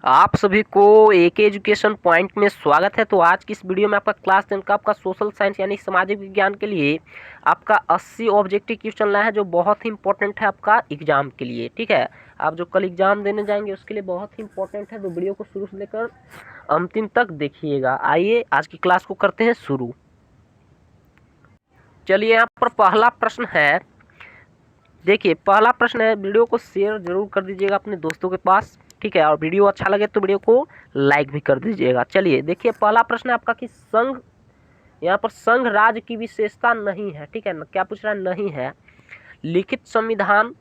आप सभी को एक एजुकेशन पॉइंट में स्वागत है। तो आज की इस वीडियो में आपका क्लास 10 का आपका सोशल साइंस यानी सामाजिक विज्ञान के लिए आपका 80 ऑब्जेक्टिव क्वेश्चन लाया है, जो बहुत ही इंपॉर्टेंट है आपका एग्जाम के लिए। ठीक है, आप जो कल एग्जाम देने जाएंगे उसके लिए बहुत ही इंपॉर्टेंट है। तो वीडियो को शुरू से लेकर अंतिम तक देखिएगा। आइए आज की क्लास को करते हैं शुरू। चलिए, यहाँ पर पहला प्रश्न है। देखिए, पहला प्रश्न है, वीडियो को शेयर जरूर कर दीजिएगा अपने दोस्तों के पास। ठीक है, और वीडियो अच्छा लगे तो वीडियो को लाइक भी कर दीजिएगा। चलिए देखिए, पहला प्रश्न है आपका कि संघ, यहाँ पर संघ राज्य की विशेषता नहीं है। ठीक है ना, क्या पूछ रहा है? नहीं है। लिखित संविधान,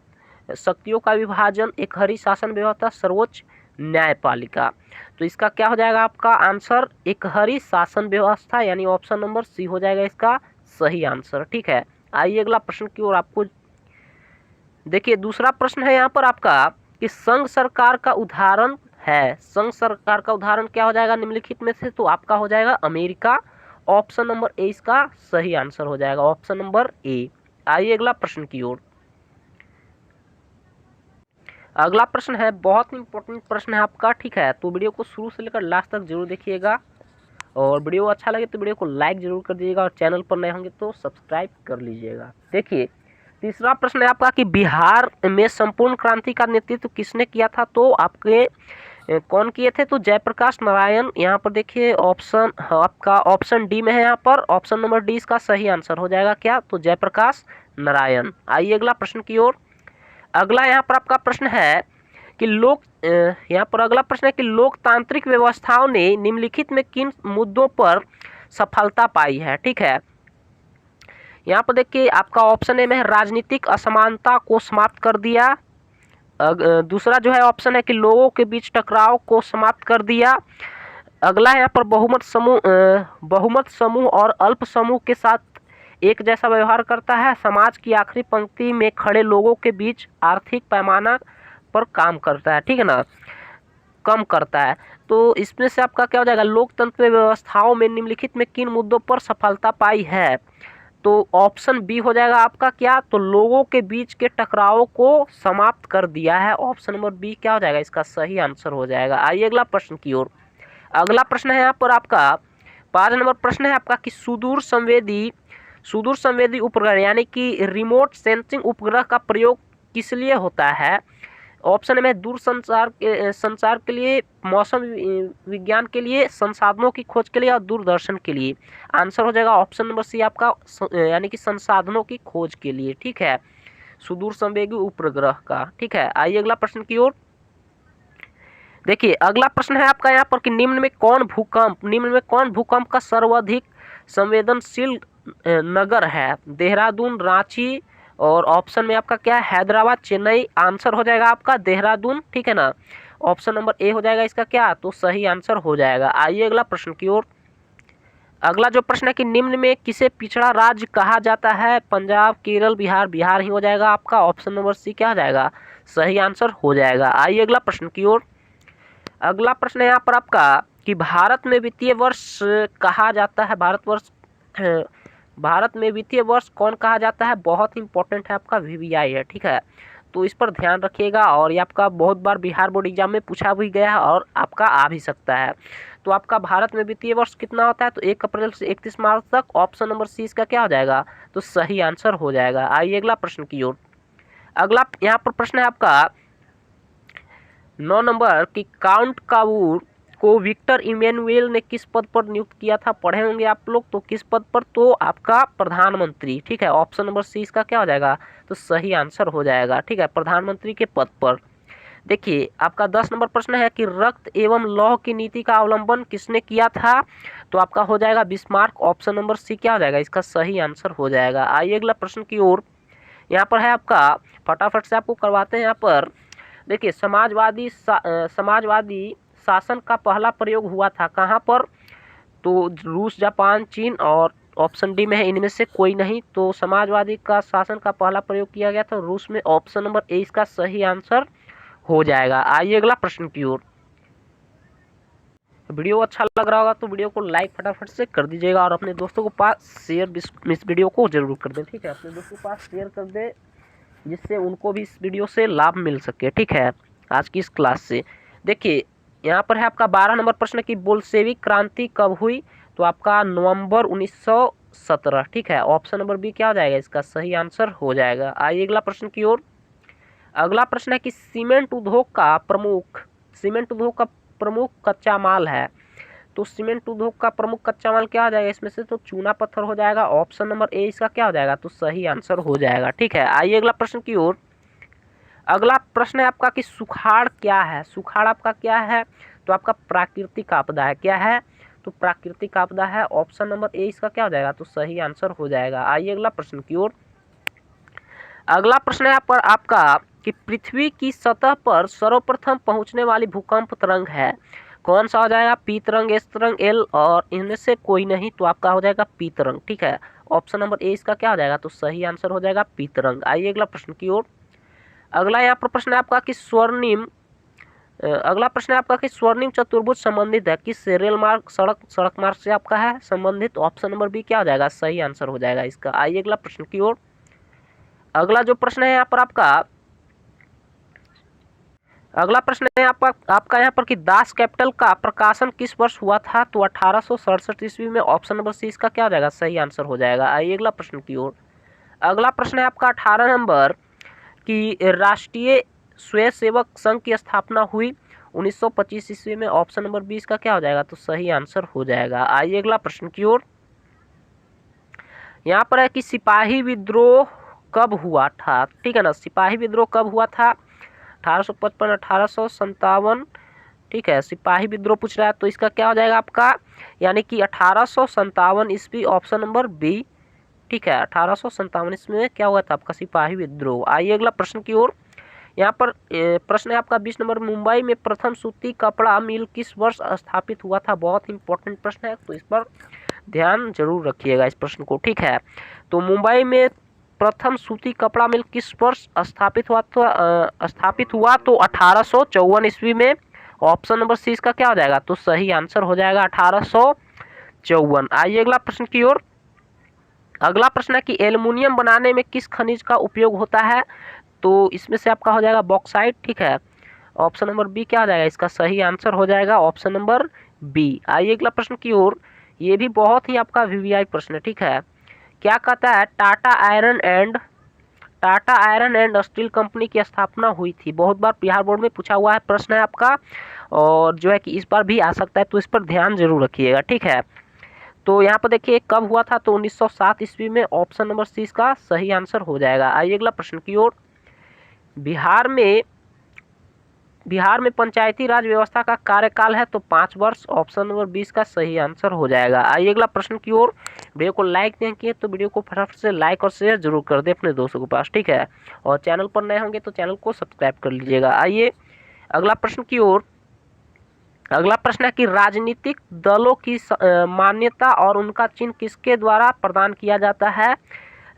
शक्तियों का विभाजन, एक हरी शासन व्यवस्था, सर्वोच्च न्यायपालिका। तो इसका क्या हो जाएगा आपका आंसर? एक हरी शासन व्यवस्था, यानी ऑप्शन नंबर सी हो जाएगा इसका सही आंसर। ठीक है, आइए अगला प्रश्न की ओर। आपको देखिए, दूसरा प्रश्न है यहाँ पर आपका कि संघ सरकार का उदाहरण है। संघ सरकार का उदाहरण क्या हो जाएगा निम्नलिखित में से? तो आपका हो जाएगा अमेरिका। ऑप्शन नंबर ए इसका सही आंसर हो जाएगा, ऑप्शन नंबर ए। आइए अगला प्रश्न की ओर। अगला प्रश्न है, बहुत इंपॉर्टेंट प्रश्न है आपका। ठीक है, तो वीडियो को शुरू से लेकर लास्ट तक जरूर देखिएगा, और वीडियो अच्छा लगे तो वीडियो को लाइक जरूर कर दीजिएगा, और चैनल पर नए होंगे तो सब्सक्राइब कर लीजिएगा। देखिए, तीसरा प्रश्न है आपका कि बिहार में संपूर्ण क्रांति का नेतृत्व किसने किया था? तो आपके कौन किए थे? तो जयप्रकाश नारायण। यहाँ पर देखिए ऑप्शन आपका ऑप्शन डी में है। यहाँ पर ऑप्शन नंबर डी इसका सही आंसर हो जाएगा क्या? तो जयप्रकाश नारायण। आइए अगला प्रश्न की ओर। अगला यहाँ पर आपका प्रश्न है कि यहाँ पर अगला प्रश्न है कि लोकतांत्रिक व्यवस्थाओं ने निम्नलिखित में किन मुद्दों पर सफलता पाई है? ठीक है, यहाँ पर देखिए आपका ऑप्शन ए में है राजनीतिक असमानता को समाप्त कर दिया। दूसरा जो है ऑप्शन है कि लोगों के बीच टकराव को समाप्त कर दिया। अगला है यहाँ पर बहुमत समूह और अल्प समूह के साथ एक जैसा व्यवहार करता है। समाज की आखिरी पंक्ति में खड़े लोगों के बीच आर्थिक पैमाना पर काम करता है। ठीक है ना, कम करता है। तो इसमें से आपका क्या हो जाएगा? लोकतंत्र व्यवस्थाओं में निम्नलिखित में किन मुद्दों पर सफलता पाई है? तो ऑप्शन बी हो जाएगा आपका क्या? तो लोगों के बीच के टकराव को समाप्त कर दिया है। ऑप्शन नंबर बी क्या हो जाएगा? इसका सही आंसर हो जाएगा। आइए अगला प्रश्न की ओर। अगला प्रश्न है यहाँ पर आपका 5 नंबर प्रश्न है आपका कि सुदूर संवेदी उपग्रह यानी कि रिमोट सेंसिंग उपग्रह का प्रयोग किस लिए होता है? ऑप्शन में दूर संचार के लिए, मौसम विज्ञान के लिए, संसाधनों की खोज के लिए, और दूरदर्शन के लिए। आंसर हो जाएगा ऑप्शन नंबर सी आपका यानी कि संसाधनों की खोज के लिए। ठीक है, सुदूर संवेदी उपग्रह का। ठीक है, आइए अगला प्रश्न की ओर। देखिए, अगला प्रश्न है आपका यहाँ पर कि निम्न में कौन भूकंप का सर्वाधिक संवेदनशील नगर है? देहरादून, रांची, और ऑप्शन में आपका क्या है? हैदराबाद, चेन्नई। आंसर हो जाएगा आपका देहरादून। ठीक है ना, ऑप्शन नंबर ए हो जाएगा इसका क्या? तो सही आंसर हो जाएगा। आइए अगला प्रश्न की ओर। अगला जो प्रश्न है कि निम्न में किसे पिछड़ा राज्य कहा जाता है? पंजाब, केरल, बिहार। बिहार ही हो जाएगा आपका, ऑप्शन नंबर सी क्या हो जाएगा? सही आंसर हो जाएगा। आइए अगला प्रश्न की ओर। अगला प्रश्न है यहाँ पर आपका कि भारत में वित्तीय वर्ष कहा जाता है? भारत में वित्तीय वर्ष कौन कहा जाता है? बहुत ही इंपॉर्टेंट है आपका वीवीआई है। ठीक है, तो इस पर ध्यान रखिएगा, और ये आपका बहुत बार बिहार बोर्ड एग्जाम में पूछा भी गया है और आपका आ भी सकता है। तो आपका भारत में वित्तीय वर्ष कितना होता है? तो 1 अप्रैल से 31 मार्च तक। ऑप्शन नंबर सी इसका क्या हो जाएगा? तो सही आंसर हो जाएगा। आइए अगला प्रश्न की ओर। अगला यहाँ पर प्रश्न है आपका 9 नंबर की काउंट कावूर को विक्टर इमैनुएल ने किस पद पर नियुक्त किया था? पढ़े होंगे आप लोग। तो किस पद पर? तो आपका प्रधानमंत्री। ठीक है, ऑप्शन नंबर सी इसका क्या हो जाएगा? तो सही आंसर हो जाएगा। ठीक है, प्रधानमंत्री के पद पर। देखिए, आपका 10 नंबर प्रश्न है कि रक्त एवं लौह की नीति का अवलंबन किसने किया था? तो आपका हो जाएगा बिस्मार्क। ऑप्शन नंबर सी क्या हो जाएगा? इसका सही आंसर हो जाएगा। आइए अगला प्रश्न की ओर। यहाँ पर है आपका, फटाफट से आपको करवाते हैं यहाँ पर। देखिए, समाजवादी शासन का पहला प्रयोग हुआ था कहाँ पर? तो रूस, जापान, चीन, और ऑप्शन डी में है इनमें से कोई नहीं। तो समाजवादी का शासन का पहला प्रयोग किया गया था रूस में। ऑप्शन नंबर ए इसका सही आंसर हो जाएगा। आइए अगला प्रश्न की ओर। वीडियो अच्छा लग रहा होगा तो वीडियो को लाइक फटाफट से कर दीजिएगा, और अपने दोस्तों के पास शेयर इस वीडियो को जरूर कर दें। ठीक है, अपने दोस्तों के पास शेयर कर दें, जिससे उनको भी इस वीडियो से लाभ मिल सके। ठीक है, आज की इस क्लास से। देखिए, यहाँ पर है आपका 12 नंबर प्रश्न की बोल्शेविक क्रांति कब हुई, तो आपका नवंबर 1917। ठीक है, ऑप्शन नंबर बी क्या हो जाएगा, इसका सही आंसर हो जाएगा। आइए अगला प्रश्न की ओर। अगला प्रश्न है कि सीमेंट उद्योग का प्रमुख कच्चा माल है, तो सीमेंट उद्योग का प्रमुख कच्चा माल क्या हो जाएगा इसमें से, तो चूना पत्थर हो जाएगा। ऑप्शन नंबर ए इसका क्या हो जाएगा, तो सही आंसर हो जाएगा। ठीक है, आइए अगला प्रश्न की ओर। अगला प्रश्न है आपका कि सुखाड़ क्या है। सुखाड़ आपका क्या है, तो आपका प्राकृतिक आपदा है। क्या है, तो प्राकृतिक आपदा है। ऑप्शन नंबर ए इसका क्या हो जाएगा, तो सही आंसर हो जाएगा। आइए अगला प्रश्न की ओर। अगला प्रश्न है आपका कि पृथ्वी की सतह पर सर्वप्रथम पहुंचने वाली भूकंप तरंग है, कौन सा हो जाएगा, पी तरंग, एस तरंग, एल, और इनमें से कोई नहीं, तो आपका हो जाएगा पी तरंग। ठीक है, ऑप्शन नंबर ए इसका क्या हो जाएगा, तो सही आंसर हो जाएगा पी तरंग। आइए अगला प्रश्न की ओर। अगला यहाँ पर प्रश्न है आपका कि स्वर्णिम चतुर्भुज संबंधित है किस रेल मार्ग, सड़क मार्ग से आपका है संबंधित। ऑप्शन नंबर बी क्या हो जाएगा, सही आंसर हो जाएगा इसका। आइए अगला प्रश्न की ओर। अगला जो प्रश्न है यहाँ पर अगला प्रश्न है आपका यहाँ पर कि दास कैपिटल का प्रकाशन किस वर्ष हुआ था, तो 1867 ईस्वी में। ऑप्शन नंबर सी इसका क्या हो जाएगा, सही आंसर हो जाएगा। आइए अगला प्रश्न की ओर। अगला प्रश्न है आपका 18 नंबर कि राष्ट्रीय स्वयंसेवक संघ की स्थापना हुई 1925 ईस्वी में। ऑप्शन नंबर 20 का क्या हो जाएगा, तो सही आंसर हो जाएगा। आइए अगला प्रश्न की ओर। यहाँ पर है कि सिपाही विद्रोह कब हुआ था। ठीक है ना, सिपाही विद्रोह कब हुआ था, 1855, 1857। ठीक है, सिपाही विद्रोह पूछ रहा है, तो इसका क्या हो जाएगा आपका, यानी कि 1857 ईस्वी। Option number B. ठीक है, 1857 ईस्वी में क्या हुआ था आपका, सिपाही विद्रोह। आइए अगला प्रश्न की ओर। यहाँ पर प्रश्न है आपका 20 नंबर, मुंबई में प्रथम सूती कपड़ा मिल किस वर्ष स्थापित हुआ था। बहुत इंपॉर्टेंट प्रश्न है, तो इस पर ध्यान जरूर रखिएगा इस प्रश्न को। ठीक है, तो मुंबई में प्रथम सूती कपड़ा मिल किस वर्ष स्थापित हुआ, तो 1854 ईस्वी में। ऑप्शन नंबर सी इसका क्या हो जाएगा, तो सही आंसर हो जाएगा 1854। आइए अगला प्रश्न की ओर। अगला प्रश्न है कि एल्युमिनियम बनाने में किस खनिज का उपयोग होता है, तो इसमें से आपका हो जाएगा बॉक्साइट। ठीक है, ऑप्शन नंबर बी क्या हो जाएगा, इसका सही आंसर हो जाएगा ऑप्शन नंबर बी। आइए अगला प्रश्न की ओर। ये भी बहुत ही आपका वीवीआई प्रश्न है। ठीक है, क्या कहता है, Tata iron and steel company की स्थापना हुई थी। बहुत बार बिहार बोर्ड में पूछा हुआ है प्रश्न है आपका, और जो है कि इस बार भी आ सकता है, तो इस पर ध्यान जरूर रखिएगा। ठीक है, तो यहाँ पर देखिए कब हुआ था, तो 1907 ईस्वी में। ऑप्शन नंबर सी इसका सही आंसर हो जाएगा। आइए अगला प्रश्न की ओर। बिहार में पंचायती राज व्यवस्था का कार्यकाल है, तो 5 वर्ष। ऑप्शन नंबर 20 का सही आंसर हो जाएगा। आइए अगला प्रश्न की ओर। वीडियो को लाइक नहीं किए तो वीडियो को फटाफट से लाइक और शेयर जरूर कर दे अपने दोस्तों के पास। ठीक है, और चैनल पर नए होंगे तो चैनल को सब्सक्राइब कर लीजिएगा। आइए अगला प्रश्न की ओर। अगला प्रश्न है कि राजनीतिक दलों की मान्यता और उनका चिन्ह किसके द्वारा प्रदान किया जाता है,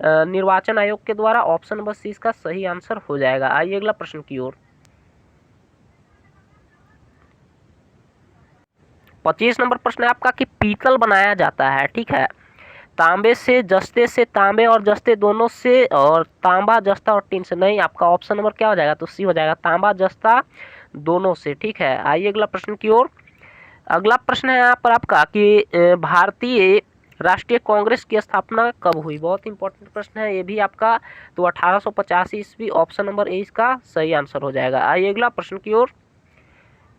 निर्वाचन आयोग के द्वारा। ऑप्शन नंबर सी इसका सही आंसर हो जाएगा। आइए अगला प्रश्न की ओर। 25 नंबर प्रश्न है आपका कि पीतल बनाया जाता है। ठीक है, तांबे से, जस्ते से, तांबे और जस्ते दोनों से, और तांबा, जस्ता और टिन से नहीं। आपका ऑप्शन नंबर क्या हो जाएगा, तो सी हो जाएगा, तांबा जस्ता दोनों से। ठीक है, आइए अगला प्रश्न की ओर। अगला प्रश्न है यहाँ पर आपका कि भारतीय राष्ट्रीय कांग्रेस की स्थापना कब हुई। बहुत इंपॉर्टेंट प्रश्न है ये भी आपका, तो 1885 ईस्वी। ऑप्शन नंबर ए इसका सही आंसर हो जाएगा। आइए अगला प्रश्न की ओर।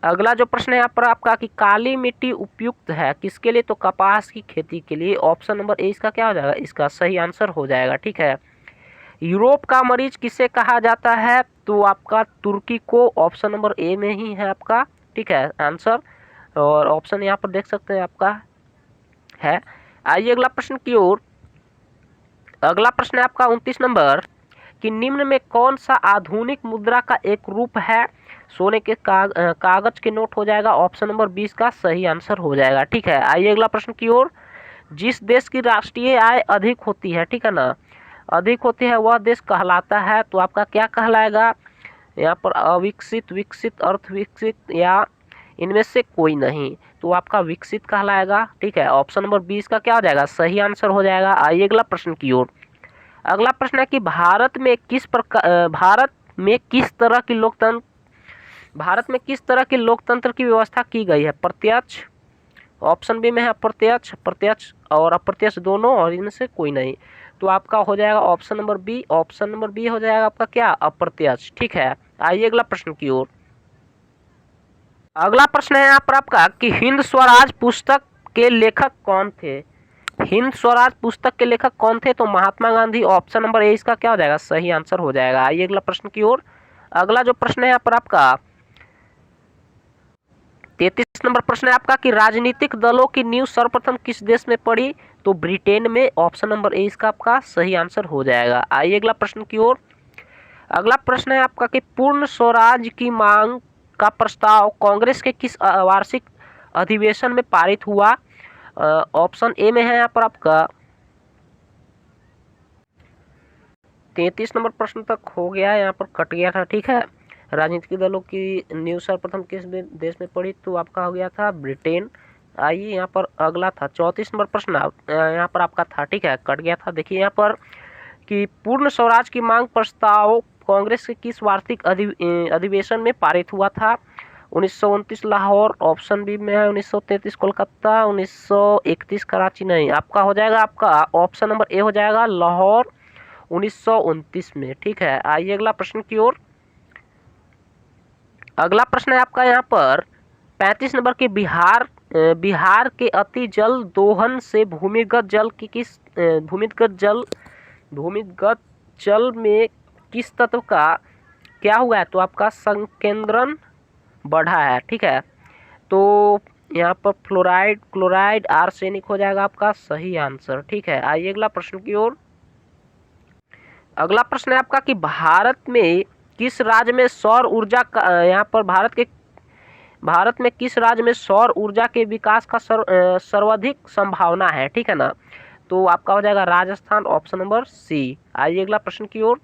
अगला जो प्रश्न है यहाँ पर आपका कि काली मिट्टी उपयुक्त है किसके लिए, तो कपास की खेती के लिए। ऑप्शन नंबर ए इसका क्या हो जाएगा, इसका सही आंसर हो जाएगा। ठीक है, यूरोप का मरीज किसे कहा जाता है, तो आपका तुर्की को। ऑप्शन नंबर ए में ही है आपका। ठीक है, आंसर, और ऑप्शन यहाँ पर देख सकते हैं आपका है। आइए अगला प्रश्न की ओर। अगला प्रश्न है आपका 29 नंबर कि निम्न में कौन सा आधुनिक मुद्रा का एक रूप है, सोने के कागज के नोट हो जाएगा। ऑप्शन नंबर 20 का सही आंसर हो जाएगा। ठीक है, आइए अगला प्रश्न की ओर। जिस देश की राष्ट्रीय आय अधिक होती है, ठीक है ना, अधिक होती है, वह देश कहलाता है, तो आपका क्या कहलाएगा यहाँ पर, अविकसित, विकसित, अर्धविकसित, या इनमें से कोई नहीं, तो आपका विकसित कहलाएगा। ठीक है, ऑप्शन नंबर 20 का क्या हो जाएगा, सही आंसर हो जाएगा। आइए अगला प्रश्न की ओर। अगला प्रश्न है कि भारत में किस तरह की भारत में किस तरह की लोकतंत्र की व्यवस्था की गई है? प्रत्यक्ष, ऑप्शन बी में है अप्रत्यक्ष, प्रत्यक्ष और अप्रत्यक्ष दोनों, और इनमें से कोई नहीं। तो आपका हो जाएगा option number B. Option number B हो जाएगा आपका क्या? अप्रत्यक्ष। ठीक है, आइए अगला प्रश्न की ओर। अगला प्रश्न है यहाँ पर आपका कि हिंद स्वराज पुस्तक के लेखक कौन थे? हिंद स्वराज पुस्तक के लेखक कौन थे? तो Mahatma Gandhi. Option number A इसका क्या हो जाएगा? सही आंसर हो जाएगा। आइए अगला प्रश्न की ओर। अगला जो प्रश्न है यहाँ पर आपका 33 नंबर प्रश्न है आपका कि राजनीतिक दलों की नींव सर्वप्रथम किस देश में पड़ी? तो ब्रिटेन में। ऑप्शन नंबर ए इसका आपका सही आंसर हो जाएगा। आइए अगला प्रश्न की ओर। अगला प्रश्न है आपका कि पूर्ण स्वराज की मांग का प्रस्ताव कांग्रेस के किस वार्षिक अधिवेशन में पारित हुआ? ऑप्शन ए में है यहाँ पर आपका 33 नंबर प्रश्न तक हो गया है, यहाँ पर कट गया था। ठीक है, राजनीतिक दलों की नींव सर्वप्रथम किस देश में पड़ी? तो आपका हो गया था ब्रिटेन। आइए यहाँ पर अगला था 34 नंबर प्रश्न यहाँ पर आपका था। ठीक है, कट गया था। देखिए यहाँ पर कि पूर्ण स्वराज की मांग प्रस्ताव कांग्रेस के किस वार्षिक अधिवेशन में पारित हुआ था? 1929 लाहौर। ऑप्शन बी में है 1933 कोलकाता, 1931 कराची। नहीं, आपका हो जाएगा आपका ऑप्शन नंबर ए हो जाएगा लाहौर 1929 में। ठीक है, आइए अगला प्रश्न की ओर। अगला प्रश्न है आपका यहाँ पर 35 नंबर के बिहार के अति जल दोहन से भूमिगत जल में किस तत्व का क्या हुआ है? तो आपका संकेंद्रण बढ़ा है। ठीक है, तो यहाँ पर फ्लोराइड, क्लोराइड, आर्सेनिक हो जाएगा आपका सही आंसर। ठीक है, आइए अगला प्रश्न की ओर। अगला प्रश्न है आपका कि भारत में किस राज्य में सौर ऊर्जा का यहाँ पर भारत में किस राज्य में सौर ऊर्जा के विकास का सर्वाधिक संभावना है? ठीक है ना, तो आपका हो जाएगा राजस्थान। ऑप्शन नंबर सी। आइए अगला प्रश्न की ओर।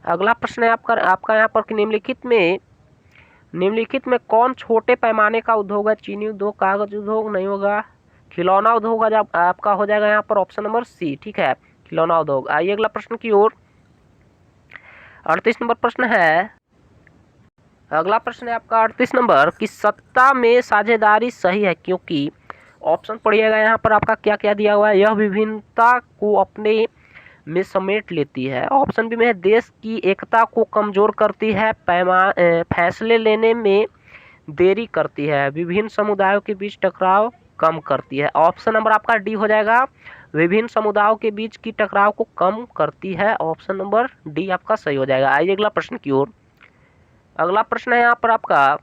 अगला प्रश्न है आपका यहाँ पर निम्नलिखित में कौन छोटे पैमाने का उद्योग है? चीनी उद्योग, कागज उद्योग नहीं होगा, खिलौना उद्योग होगा। आपका हो जाएगा यहाँ पर ऑप्शन नंबर सी। ठीक है, खिलौना उद्योग। आइए अगला प्रश्न की ओर। 38 नंबर प्रश्न है। अगला प्रश्न है आपका 38 नंबर कि सत्ता में साझेदारी सही है क्योंकि। ऑप्शन पढ़िएगा यहाँ पर आपका क्या क्या दिया हुआ है। यह विभिन्नता को अपने में समेट लेती है। ऑप्शन बी में है देश की एकता को कमजोर करती है, फैसले लेने में देरी करती है, विभिन्न समुदायों के बीच टकराव कम करती है। ऑप्शन नंबर आपका डी हो जाएगा, विभिन्न समुदायों के बीच की टकराव को कम करती है। ऑप्शन नंबर डी आपका सही हो जाएगा। आइए अगला प्रश्न की ओर। अगला प्रश्न है यहाँ पर आपका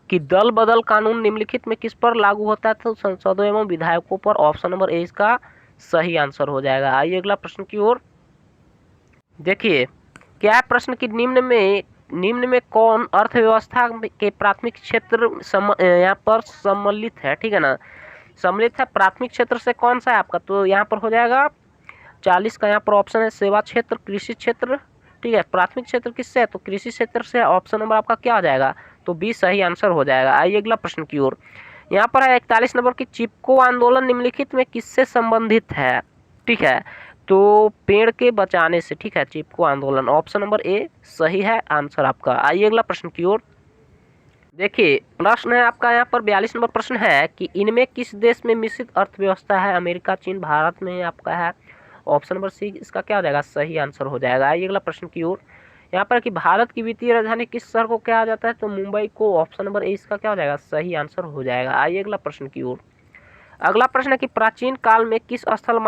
कि दल बदल कानून निम्नलिखित में किस पर लागू होता है? तो सांसदों एवं विधायकों पर। ऑप्शन नंबर ए इसका सही आंसर हो जाएगा। आइए अगला प्रश्न की ओर। देखिए क्या है प्रश्न की निम्न में कौन अर्थव्यवस्था के प्राथमिक क्षेत्र यहाँ पर सम्मिलित है? ठीक है ना, सम्मिलित है प्राथमिक क्षेत्र से कौन सा है आपका? तो यहाँ पर हो जाएगा 40 का यहाँ पर ऑप्शन है सेवा क्षेत्र, कृषि क्षेत्र। ठीक है, प्राथमिक क्षेत्र किससे है? तो कृषि क्षेत्र से। ऑप्शन नंबर आपका क्या हो जाएगा? तो बी सही आंसर हो जाएगा। आइए अगला प्रश्न की ओर। यहाँ पर है 41 नंबर की चिपको आंदोलन निम्नलिखित में किससे संबंधित है? ठीक है, तो पेड़ के बचाने से। ठीक है, चिपको आंदोलन। ऑप्शन नंबर ए सही है आंसर आपका। आइए अगला प्रश्न की ओर। देखिए प्रश्न है आपका यहाँ पर 42 नंबर प्रश्न है कि इनमें किस देश में मिश्रित अर्थव्यवस्था है? अमेरिका, चीन, भारत में आपका है। ऑप्शन नंबर सी इसका क्या हो जाएगा? सही आंसर हो जाएगा। आइए अगला प्रश्न की ओर। यहाँ पर कि भारत की वित्तीय राजधानी किस शहर को कहा जाता है? तो मुंबई को। ऑप्शन नंबर ए इसका क्या हो जाएगा? सही आंसर हो जाएगा। आइए अगला प्रश्न की ओर। अगला प्रश्न है कि प्राचीन काल में किस स्थल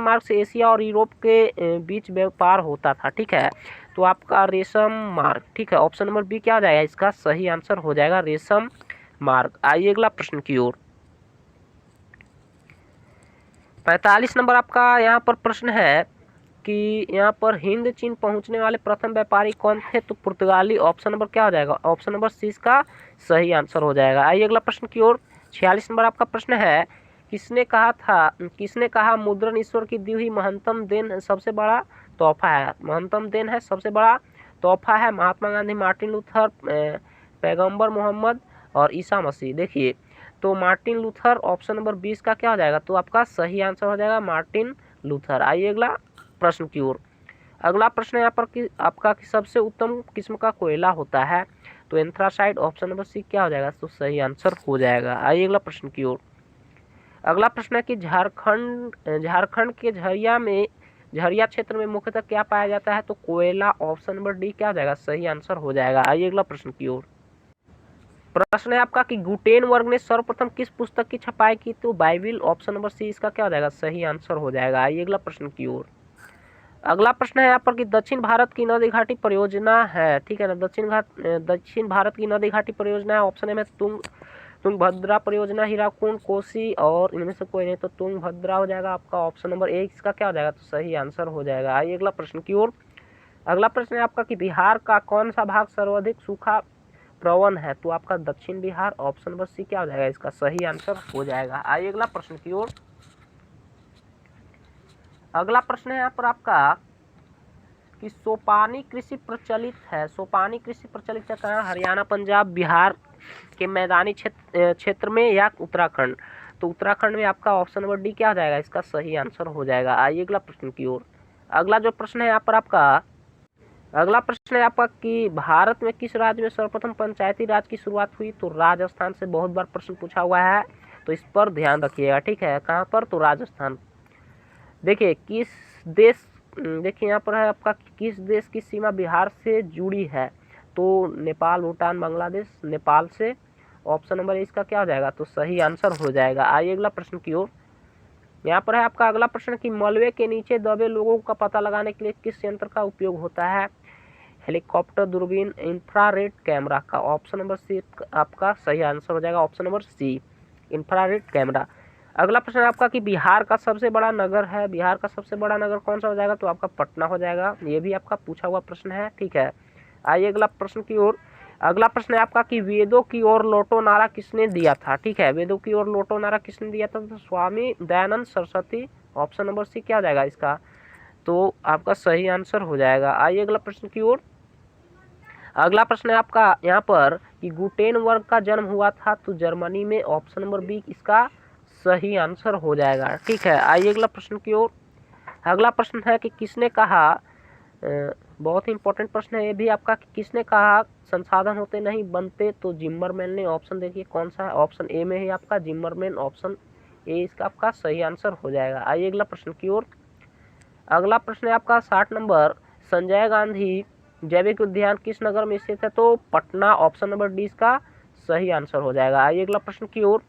मार्ग से एशिया और यूरोप के बीच व्यापार होता था? ठीक है, तो आपका रेशम मार्ग। ठीक है, ऑप्शन नंबर बी क्या हो जाएगा? इसका सही आंसर हो जाएगा रेशम मार्ग। आइए अगला प्रश्न की ओर। 45 नंबर आपका यहाँ पर प्रश्न है कि यहाँ पर हिंद चीन पहुँचने वाले प्रथम व्यापारी कौन थे? तो पुर्तगाली। ऑप्शन नंबर क्या हो जाएगा? ऑप्शन नंबर सी इसका सही आंसर हो जाएगा। आइए अगला प्रश्न की ओर। 46 नंबर आपका प्रश्न है किसने कहा मुद्रण ईश्वर की दी हुई महत्तम देन सबसे बड़ा तोहफा है? महत्तम देन है, सबसे बड़ा तोहफा है। महात्मा गांधी, मार्टिन लूथर, पैगंबर मोहम्मद और ईसा मसीह। देखिए तो मार्टिन लूथर। ऑप्शन नंबर 20 का क्या हो जाएगा? तो आपका सही आंसर हो जाएगा मार्टिन लूथर। आइए अगला प्रश्न की ओर। अगला प्रश्न है यहाँ पर कि आपका कि सबसे उत्तम किस्म का कोयला होता है, तो एंथ्रासाइट ऑप्शन नंबर सी क्या हो जाएगा, तो सही आंसर हो जाएगा। आइए अगला प्रश्न की ओर। अगला प्रश्न है कि झारखंड के झरिया क्षेत्र में मुख्यतः क्या पाया जाता है, तो कोयला ऑप्शन नंबर डी क्या हो जाएगा, सही आंसर हो जाएगा। आइए अगला प्रश्न की ओर। प्रश्न है आपका कि गुटेनबर्ग ने सर्वप्रथम किस पुस्तक की छपाई की, तो बाइबिल ऑप्शन नंबर सी इसका क्या हो जाएगा, सही आंसर हो जाएगा। आइए अगला प्रश्न की ओर। अगला प्रश्न है यहाँ पर कि दक्षिण भारत की नदी घाटी परियोजना है, ठीक है ना, दक्षिण भारत की नदी घाटी परियोजना है। ऑप्शन में तुंगभद्रा परियोजना, हीराकुंड, कोसी और इनमें से कोई नहीं, तो तुंगभद्रा हो जाएगा आपका ऑप्शन नंबर ए इसका क्या हो जाएगा, तो सही आंसर हो जाएगा। आइए अगला प्रश्न की ओर। अगला प्रश्न है आपका कि बिहार का कौन सा भाग सर्वाधिक सूखा प्रवण है, तो आपका दक्षिण बिहार ऑप्शन नंबर सी क्या हो जाएगा, इसका सही आंसर हो जाएगा। आइए अगला प्रश्न की ओर। अगला प्रश्न है यहाँ पर आपका कि सोपानी कृषि प्रचलित है, सोपानी कृषि प्रचलित है कहाँ, हरियाणा, पंजाब, बिहार के मैदानी क्षेत्र में या उत्तराखंड, तो उत्तराखंड में आपका ऑप्शन नंबर डी क्या हो जाएगा, इसका सही आंसर हो जाएगा। आइए अगला प्रश्न की ओर। अगला जो प्रश्न है यहाँ पर आपका, अगला प्रश्न है आपका कि भारत में किस राज्य में सर्वप्रथम पंचायती राज की शुरुआत हुई, तो राजस्थान से बहुत बार प्रश्न पूछा हुआ है, तो इस पर ध्यान रखिएगा, ठीक है। कहाँ पर, तो राजस्थान। देखिए किस देश, देखिए यहाँ पर है आपका किस देश की सीमा बिहार से जुड़ी है, तो नेपाल, भूटान, बांग्लादेश, नेपाल से ऑप्शन नंबर इसका क्या हो जाएगा, तो सही आंसर हो जाएगा। आइए अगला प्रश्न की ओर। यहाँ पर है आपका अगला प्रश्न कि मलबे के नीचे दबे लोगों का पता लगाने के लिए किस यंत्र का उपयोग होता है, हेलीकॉप्टर, दूरबीन, इंफ्रारेड कैमरा का ऑप्शन नंबर सी आपका सही आंसर हो जाएगा, option number C infrared camera. अगला प्रश्न आपका कि बिहार का सबसे बड़ा नगर है, बिहार का सबसे बड़ा नगर कौन सा हो जाएगा, तो आपका पटना हो जाएगा। ये भी आपका पूछा हुआ प्रश्न है, ठीक है। आइए अगला प्रश्न की ओर। अगला प्रश्न है आपका कि वेदों की ओर लौटो नारा किसने दिया था, ठीक है, वेदों की ओर लौटो नारा किसने दिया था, तो Swami Dayanand Saraswati option number C क्या हो जाएगा इसका, तो आपका सही आंसर हो जाएगा। आइए अगला प्रश्न की ओर। अगला प्रश्न है आपका यहाँ पर कि गुटेनबर्ग का जन्म हुआ था, तो जर्मनी में ऑप्शन नंबर बी इसका सही आंसर हो जाएगा, ठीक है। आइए अगला प्रश्न की ओर। अगला प्रश्न है कि किसने कहा, बहुत ही इंपॉर्टेंट प्रश्न है ये भी आपका, कि किसने कहा संसाधन होते नहीं बनते, तो जिम्मरमैन ने। ऑप्शन देखिए कौन सा है, ऑप्शन ए में है आपका जिम्मरमैन, ऑप्शन ए इसका आपका सही आंसर हो जाएगा। आइए अगला प्रश्न की ओर। अगला प्रश्न है आपका 60 नंबर, संजय गांधी जैविक उद्यान किस नगर में स्थित है, तो पटना ऑप्शन नंबर डी इसका सही आंसर हो जाएगा। आइए अगला प्रश्न की ओर।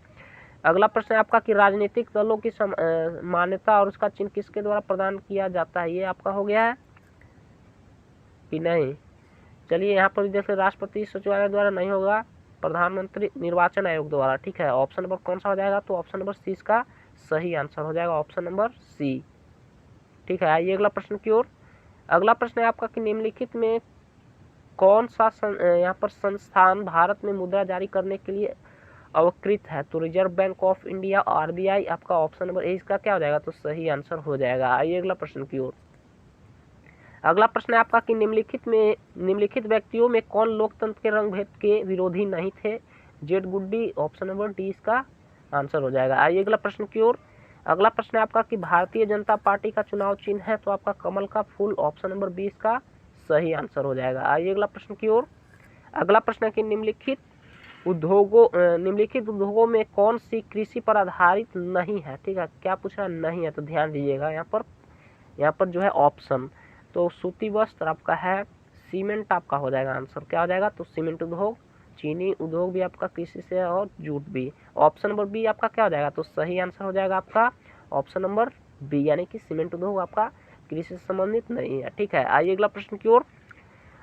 अगला प्रश्न है आपका कि राजनीतिक दलों की मान्यता और उसका चिन्ह किसके द्वारा प्रदान किया जाता है, ये आपका हो गया है कि नहीं। चलिए यहाँ पर जैसे राष्ट्रपति सचिवालय द्वारा नहीं होगा, प्रधानमंत्री निर्वाचन आयोग द्वारा, ठीक है। ऑप्शन नंबर कौन सा हो जाएगा, तो ऑप्शन नंबर सी इसका सही आंसर हो जाएगा, ऑप्शन नंबर सी, ठीक है। आइए अगला प्रश्न की ओर। अगला प्रश्न है आपका कि निम्नलिखित में कौन सा यहाँ पर संस्थान भारत में मुद्रा जारी करने के लिए अवकृत है, तो reserve bank of India, RBI आपका ऑप्शन नंबर ए इसका क्या हो जाएगा, तो सही आंसर हो जाएगा। आइए अगला प्रश्न की ओर। अगला प्रश्न है आपका कि निम्नलिखित व्यक्तियों में कौन लोकतंत्र के रंग भेद के विरोधी नहीं थे, जेड गुड्डी ऑप्शन नंबर डी इसका आंसर हो जाएगा। आइए अगला प्रश्न की ओर। अगला प्रश्न है आपका कि भारतीय जनता पार्टी का चुनाव चिन्ह है, तो आपका कमल का फूल ऑप्शन नंबर 20 का सही आंसर हो जाएगा। आइए अगला प्रश्न की ओर। अगला प्रश्न है कि निम्नलिखित उद्योगों में कौन सी कृषि पर आधारित नहीं है, ठीक है, क्या पूछा नहीं है, तो ध्यान दीजिएगा यहाँ पर जो है ऑप्शन, तो सूती वस्त्र आपका है, सीमेंट आपका हो जाएगा आंसर, क्या हो जाएगा, तो सीमेंट उद्योग, चीनी उद्योग भी आपका कृषि से, और जूट भी, ऑप्शन नंबर बी आपका क्या हो जाएगा, तो सही आंसर हो जाएगा आपका ऑप्शन नंबर बी, यानी कि सीमेंट उद्योग आपका कृषि से संबंधित नहीं है, ठीक है। आइए अगला प्रश्न की ओर।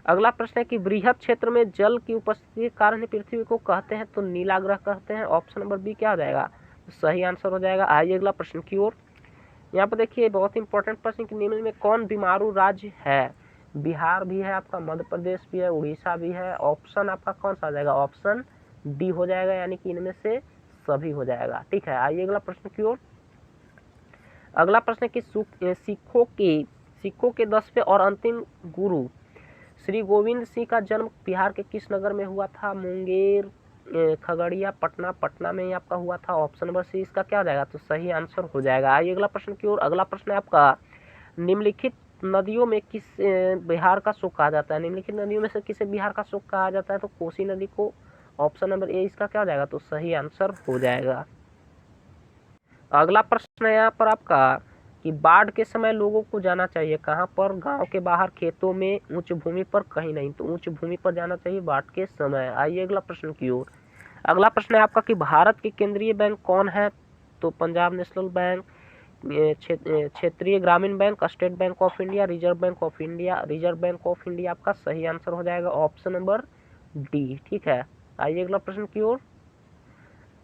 अगला प्रश्न है कि बृहद क्षेत्र में जल की उपस्थिति के कारण पृथ्वी को कहते हैं, तो नीला ग्रह कहते हैं, ऑप्शन नंबर बी क्या हो जाएगा, तो सही आंसर हो जाएगा। आइए अगला प्रश्न की ओर। यहाँ पर देखिए बहुत इंपॉर्टेंट प्रश्न कि निम्न में कौन बीमारू राज्य है, बिहार भी है आपका, मध्य प्रदेश भी है, उड़ीसा भी है, ऑप्शन आपका कौन सा हो जाएगा, ऑप्शन डी हो जाएगा, यानी कि इनमें से सभी हो जाएगा, ठीक है। आइए अगला प्रश्न की ओर। अगला प्रश्न है कि सिखों के 10वें और अंतिम गुरु श्री गोविंद सिंह का जन्म बिहार के किस नगर में हुआ था, मुंगेर, खगड़िया, पटना में ही आपका हुआ था, ऑप्शन नंबर सी इसका क्या हो जाएगा, तो सही आंसर हो जाएगा। आइए अगला प्रश्न की ओर। अगला प्रश्न है आपका निम्नलिखित नदियों में किस बिहार का शोक कहा जाता है? निम्नलिखित नदियों में से किसे बिहार का शोक कहा जाता है? तो कोसी नदी को। ऑप्शन नंबर ए इसका क्या हो जाएगा? तो सही आंसर हो जाएगा। अगला प्रश्न है यहाँ पर आपका कि बाढ़ के समय लोगों को जाना चाहिए कहाँ पर? गांव के बाहर, खेतों में, उच्च भूमि पर, कहीं नहीं। तो उच्च भूमि पर जाना चाहिए बाढ़ के समय। आइए अगला प्रश्न की ओर। अगला प्रश्न है आपका कि भारत के केंद्रीय बैंक कौन है? तो पंजाब नेशनल बैंक, क्षेत्रीय ग्रामीण bank, state bank of India, reserve bank of India. Reserve bank of India आपका सही आंसर हो जाएगा, ऑप्शन नंबर डी। ठीक है, आइए अगला प्रश्न की ओर।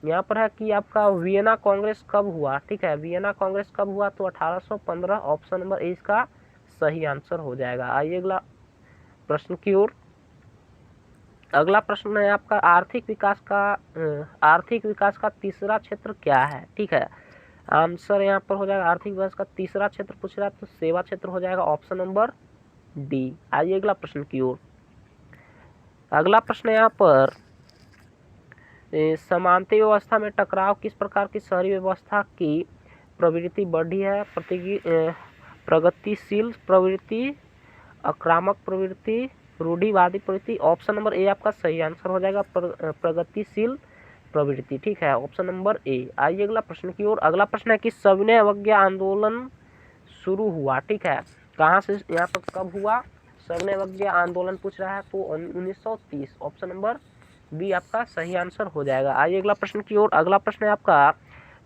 यहाँ पर है कि आपका वियना कांग्रेस कब हुआ? ठीक है, वियना कांग्रेस कब हुआ? तो 1815। ऑप्शन नंबर ए इसका सही आंसर हो जाएगा। आइए अगला प्रश्न की ओर। अगला प्रश्न है आपका आर्थिक विकास का तीसरा क्षेत्र क्या है? ठीक है, आंसर यहाँ पर हो जाएगा आर्थिक विकास का तीसरा क्षेत्र पूछ रहा है तो सेवा क्षेत्र हो जाएगा, ऑप्शन नंबर डी। आइए अगला प्रश्न की ओर। अगला प्रश्न यहाँ पर समांतर व्यवस्था में टकराव किस प्रकार की शहरी व्यवस्था की प्रवृत्ति बढ़ी है? प्रगतिशील प्रवृत्ति, आक्रामक प्रवृत्ति, रूढ़िवादी प्रवृत्ति। ऑप्शन नंबर ए आपका सही आंसर हो जाएगा, प्रगतिशील प्रवृत्ति। ठीक है, ऑप्शन नंबर ए। आइए अगला प्रश्न की ओर। अगला प्रश्न है कि सविनय अवज्ञा आंदोलन शुरू हुआ, ठीक है, कहाँ से, यहाँ पर कब हुआ? सविनय अवज्ञा आंदोलन पूछ रहा है तो 1930। ऑप्शन नंबर बी आपका सही आंसर हो जाएगा। आइए अगला प्रश्न की ओर। अगला प्रश्न है आपका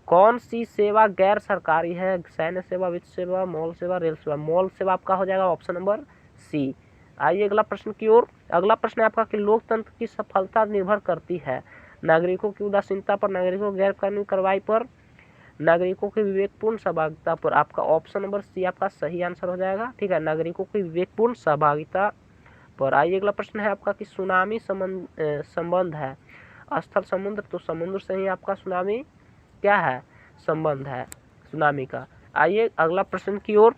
कौन सी सेवा गैर सरकारी है? सैन्य सेवा, वित्त सेवा, मॉल सेवा, रेल सेवा। मॉल सेवा आपका हो जाएगा, ऑप्शन नंबर सी। आइए अगला प्रश्न की ओर। अगला प्रश्न है आपका कि लोकतंत्र की सफलता निर्भर करती है नागरिकों की उदासीनता पर, नागरिकों की गैर कानूनी कार्रवाई पर, नागरिकों की विवेकपूर्ण सहभागिता पर। आपका ऑप्शन नंबर सी आपका सही आंसर हो जाएगा। ठीक है, नागरिकों की विवेकपूर्ण सहभागिता पर। आइए अगला प्रश्न है आपका कि सुनामी संबंध है स्थल समुद्र, तो समुद्र से ही आपका सुनामी क्या है? संबंध है सुनामी का। आइए अगला प्रश्न की ओर।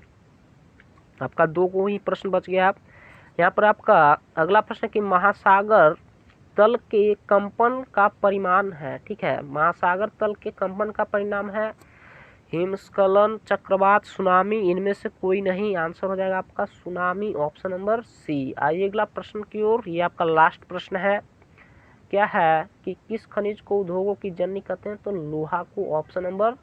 आपका दो को ही प्रश्न बच गया। आप यहाँ पर आपका अगला प्रश्न कि महासागर तल के कंपन का परिमाण है, ठीक है, महासागर तल के कंपन का परिणाम है हिमस्खलन, चक्रवात, सुनामी, इनमें से कोई नहीं। आंसर हो जाएगा आपका सुनामी, ऑप्शन नंबर सी। आइए अगला प्रश्न की ओर। ये आपका लास्ट प्रश्न है, क्या है कि किस खनिज को उद्योगों की जननी कहते हैं? तो लोहा को, ऑप्शन नंबर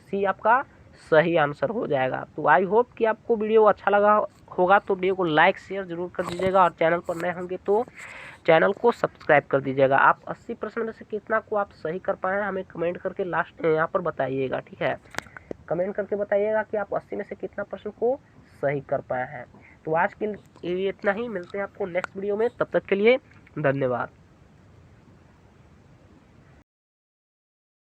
सी आपका सही आंसर हो जाएगा। तो आई होप कि आपको वीडियो अच्छा लगा होगा, तो वीडियो को लाइक शेयर जरूर कर दीजिएगा और चैनल पर नए होंगे तो चैनल को सब्सक्राइब कर दीजिएगा। आप 80% में से कितना को आप सही कर पाए हैं हमें कमेंट करके लास्ट यहाँ पर बताइएगा। ठीक है, कमेंट करके बताइएगा कि आप 80 में से कितना % को सही कर पाए हैं। तो आज के लिए इतना ही, मिलते हैं आपको नेक्स्ट वीडियो में, तब तक के लिए धन्यवाद।